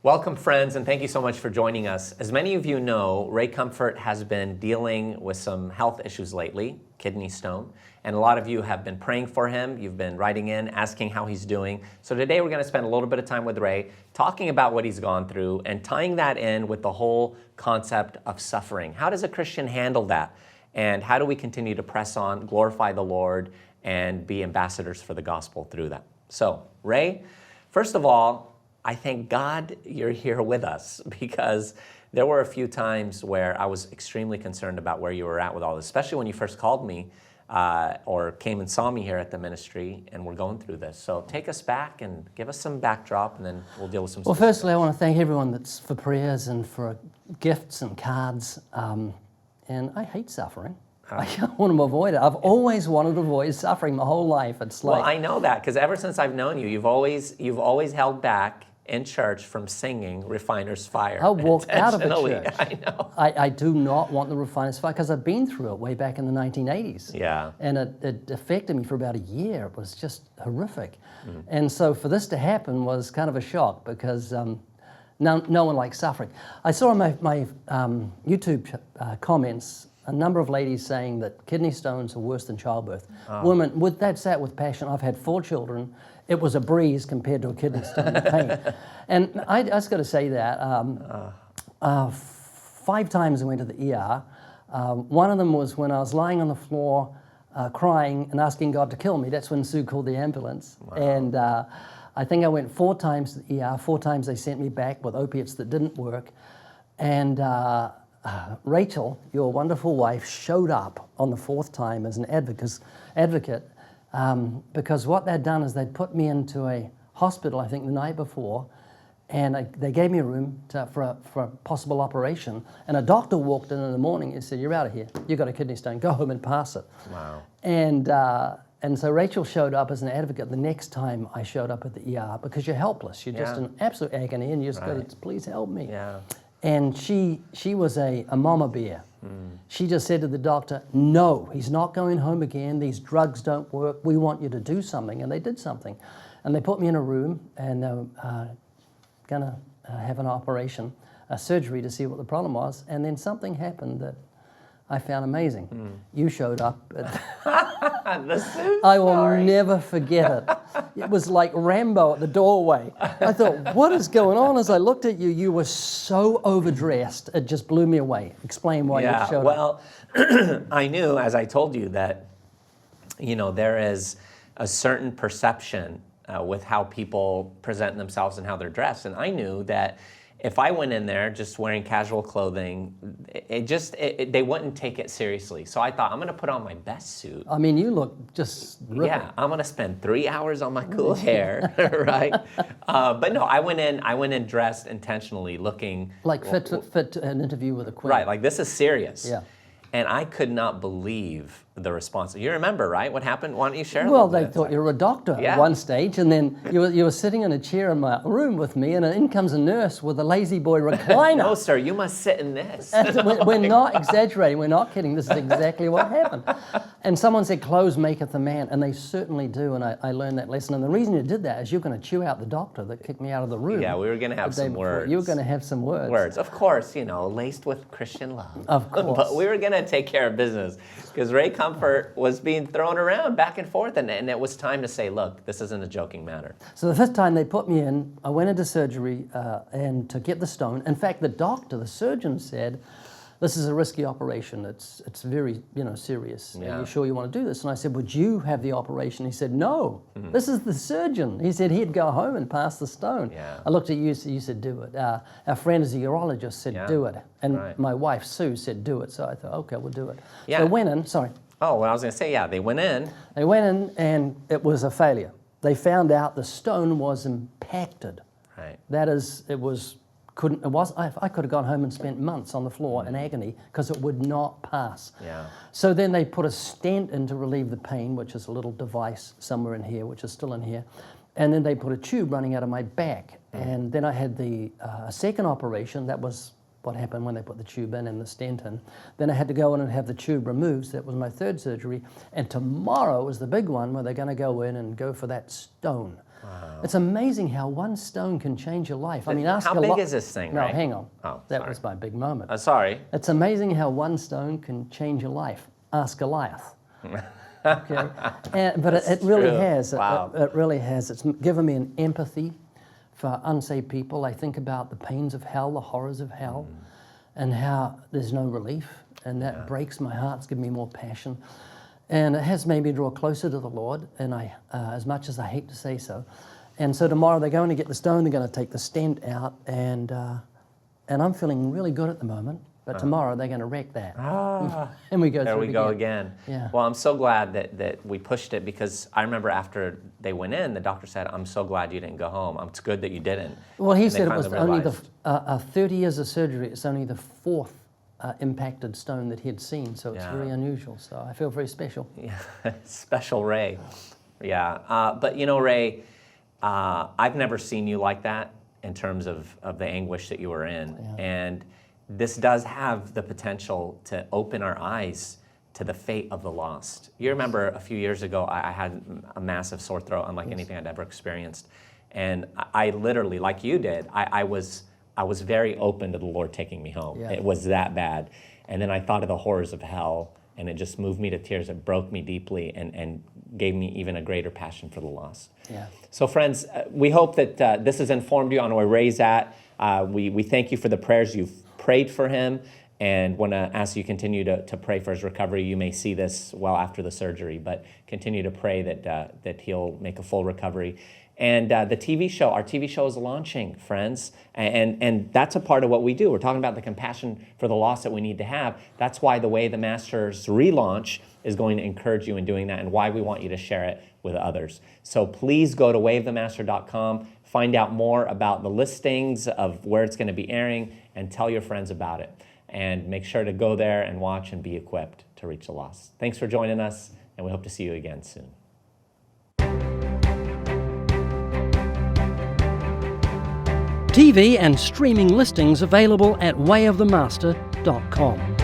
Welcome, friends, and thank you so much for joining us. As many of you know, Ray Comfort has been dealing with some health issues lately, kidney stone, and a lot of you have been praying for him. You've been writing in, asking how he's doing. So today we're going to spend a little bit of time with Ray, talking about what he's gone through and tying that in with the whole concept of suffering. How does a Christian handle that? And how do we continue to press on, glorify the Lord, and be ambassadors for the gospel through that? So, Ray, first of all, I thank God you're here with us, because there were a few times where I was extremely concerned about where you were at with all this, especially when you first called me or came and saw me here at the ministry, and we're going through this. So take us back and give us some backdrop, and then we'll deal with some Well, specifics. firstly, I want to thank everyone that's for prayers and for gifts and cards. And I hate suffering. I want to avoid it. I've always wanted to avoid suffering my whole life. It's like, Well, I know that, because ever since I've known you, you've always held back in church from singing Refiner's Fire. I walked out of a intentionally. church. I know. I do not want the Refiner's Fire because I've been through it way back in the 1980s. Yeah. And it affected me for about a year. It was just horrific. And so for this to happen was kind of a shock, because no one likes suffering. I saw in my YouTube comments a number of ladies saying that kidney stones are worse than childbirth. Women, that's that with passion. I've had 4 children. It was a breeze compared to a kidney stone pain. And I just got to say that 5 times I went to the ER. One of them was when I was lying on the floor crying and asking God to kill me. That's when Sue called the ambulance. Wow. And I think I went 4 times to the ER. 4 times they sent me back with opiates that didn't work. And Rachel, your wonderful wife, showed up on the 4th time as an advocate because what they'd done is they'd put me into a hospital, I think, the night before, and they gave me a room for a possible operation. And a doctor walked in the morning and said, "You're out of here. You've got a kidney stone. Go home and pass it." Wow. And so Rachel showed up as an advocate the next time I showed up at the ER, because you're helpless. You're just in absolute agony, and you just go, "Please help me." Yeah. And she was a mama bear. She just said to the doctor, "No, he's not going home again. These drugs don't work. We want you to do something." And they did something. And they put me in a room, and they were going to have an operation, a surgery to see what the problem was. And then something happened that I found amazing. You showed up. I will never forget it. It was like Rambo at the doorway. I thought, what is going on? As I looked at you, you were so overdressed. It just blew me away. Explain why you showed up. Well, I knew, as I told you, that, there is a certain perception with how people present themselves and how they're dressed. And I knew that if I went in there just wearing casual clothing, they wouldn't take it seriously. So I thought, I'm going to put on my best suit. I mean, you look just ripping. Yeah, I'm going to spend 3 hours on my cool hair, right? But no, I went in dressed intentionally, looking like fit to an interview with a queen. Right, like this is serious. Yeah. And I could not believe the response. You remember, right? What happened? Why don't you share a Well, little bit? they thought you were a doctor at one stage, and then you were sitting in a chair in my room with me, and in comes a nurse with a lazy boy recliner. No, sir, you must sit in this. We're not exaggerating. We're not kidding. This is exactly what happened. And someone said, "Clothes maketh a man," and they certainly do, and I learned that lesson. And the reason you did that is you're going to chew out the doctor that kicked me out of the room. Yeah, we were going to have some words. You were going to have some words. Words, of course, laced with Christian love. Of course. But we were going to take care of business, because Ray Comfort was being thrown around back and forth, and it was time to say, look, this isn't a joking matter. So the first time they put me in, I went into surgery and to get the stone. In fact, the surgeon said, "This is a risky operation. It's very serious. Yeah. Are you sure you want to do this?" And I said, "Would you have the operation?" He said, "No, this is the surgeon." He said he'd go home and pass the stone. Yeah. I looked at you, you said, "Do it." Our friend is a urologist, said, "Do it." And my wife, Sue, said, "Do it." So I thought, okay, we'll do it. Yeah. So I went in, sorry. Oh, well, I was going to say, they went in. They went in and it was a failure. They found out the stone was impacted. Right. That is, I could have gone home and spent months on the floor in agony because it would not pass. Yeah. So then they put a stent in to relieve the pain, which is a little device somewhere in here, which is still in here. And then they put a tube running out of my back. And then I had the second operation. That was what happened when they put the tube in and the stent in. Then I had to go in and have the tube removed. So that was my 3rd surgery. And tomorrow is the big one where they're going to go in and go for that stone. It's amazing how one stone can change your life. I mean, ask How a big lot. is this thing, No, Ray? hang on. Oh, that sorry. was my big moment. Sorry. It's amazing how one stone can change your life. Ask Goliath. Okay, but it really true. has. Wow. It really has. It's given me an empathy for unsaved people. I think about the pains of hell, the horrors of hell, and how there's no relief, and that breaks my heart. It's given me more passion, and it has made me draw closer to the Lord. And I, as much as I hate to say so, and so tomorrow they're going to get the stone. They're going to take the stent out, and I'm feeling really good at the moment. But tomorrow they're going to wreck that. And we go There through we it go again. again. Yeah. Well, I'm so glad that we pushed it, because I remember after they went in, the doctor said, I'm so glad you didn't go home. It's good that you didn't. Well, he And they said it was finally only the realized. 30 years of surgery. It's only the fourth impacted stone that he'd seen, so it's very unusual. So I feel very special. Yeah, special Ray. Yeah, but you know, Ray, I've never seen you like that in terms of the anguish that you were in. And this does have the potential to open our eyes to the fate of the lost. You remember a few years ago, I had a massive sore throat, unlike anything I'd ever experienced. And I literally, like you did, I was very open to the Lord taking me home. Yeah. It was that bad. And then I thought of the horrors of hell, and it just moved me to tears. It broke me deeply and gave me even a greater passion for the lost. Yeah. So friends, we hope that this has informed you on where Ray's at. We thank you for the prayers you've prayed for him, and want to ask you continue to pray for his recovery. You may see this well after the surgery, but continue to pray that he'll make a full recovery. And the TV show, our TV show is launching, friends, and that's a part of what we do. We're talking about the compassion for the lost that we need to have. That's why the Way of the Master's relaunch is going to encourage you in doing that, and why we want you to share it with others. So please go to wayofthemaster.com, find out more about the listings of where it's going to be airing, and tell your friends about it. And make sure to go there and watch and be equipped to reach the lost. Thanks for joining us, and we hope to see you again soon. TV and streaming listings available at wayofthemaster.com.